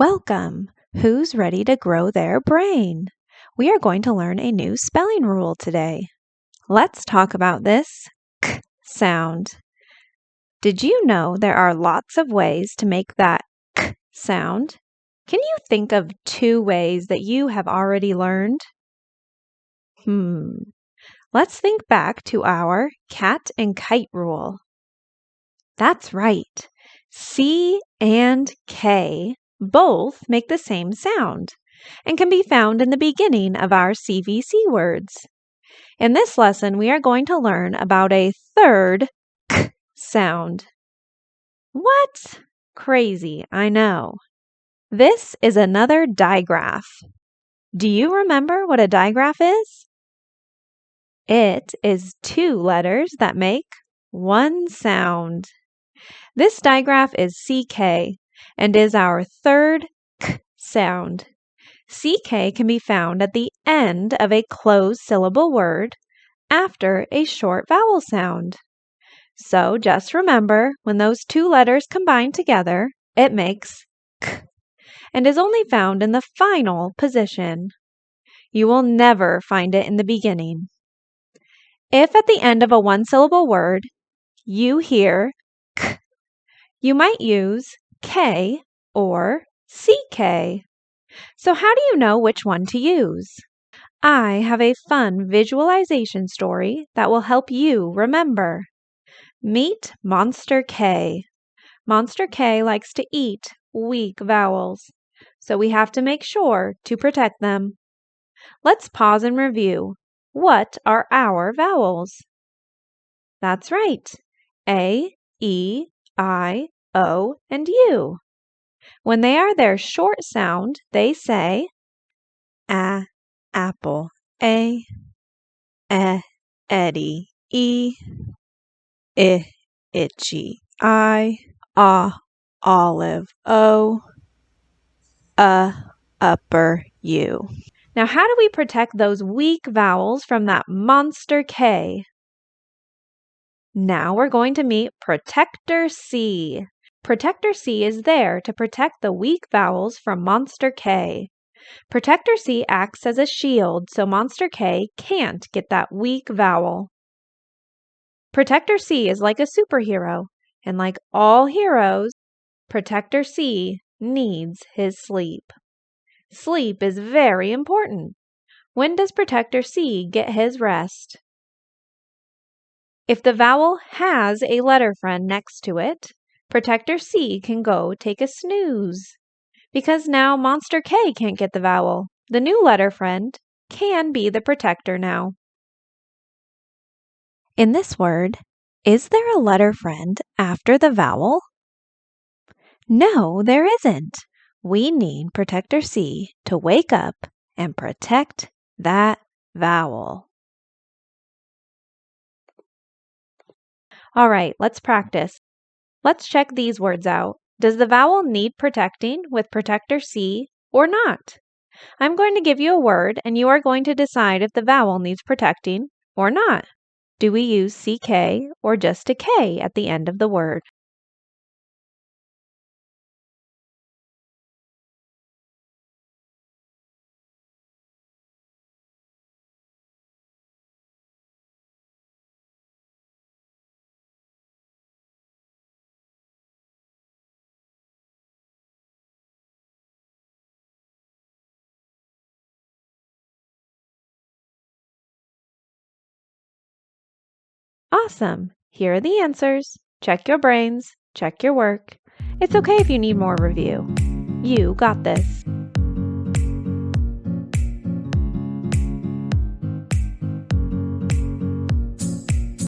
Welcome! Who's ready to grow their brain? We are going to learn a new spelling rule today. Let's talk about this k sound. Did you know there are lots of ways to make that k sound? Can you think of 2 ways that you have already learned? Let's think back to our cat and kite rule. That's right. C and K both make the same sound and can be found in the beginning of our CVC words. In this lesson, we are going to learn about a third k sound. What? Crazy, I know. This is another digraph. Do you remember what a digraph is? It is 2 letters that make one sound. This digraph is CK and is our third k sound. CK can be found at the end of a closed syllable word after a short vowel sound. So just remember, when those 2 letters combine together, it makes k and is only found in the final position. You will never find it in the beginning. If at the end of a one-syllable word you hear k, you might use K or CK. So how do you know which one to use? I have a fun visualization story that will help you remember. Meet Monster K. Monster K likes to eat weak vowels, so we have to make sure to protect them. Let's pause and review. What are our vowels? That's right. A, E, I, O, and U. When they are their short sound, they say a, apple, A, Eddie, E, itchy, I, olive, O, upper, U. Now, how do we protect those weak vowels from that monster K? Now we're going to meet Protector C. Protector C is there to protect the weak vowels from Monster K. Protector C acts as a shield so Monster K can't get that weak vowel. Protector C is like a superhero, and like all heroes, Protector C needs his sleep. Sleep is very important. When does Protector C get his rest? If the vowel has a letter friend next to it, Protector C can go take a snooze. Because now Monster K can't get the vowel, the new letter friend can be the protector now. In this word, is there a letter friend after the vowel? No, there isn't. We need Protector C to wake up and protect that vowel. All right, let's practice. Let's check these words out. Does the vowel need protecting with Protector C or not? I'm going to give you a word and you are going to decide if the vowel needs protecting or not. Do we use CK or just a K at the end of the word? Awesome! Here are the answers. Check your brains, check your work. It's okay if you need more review. You got this.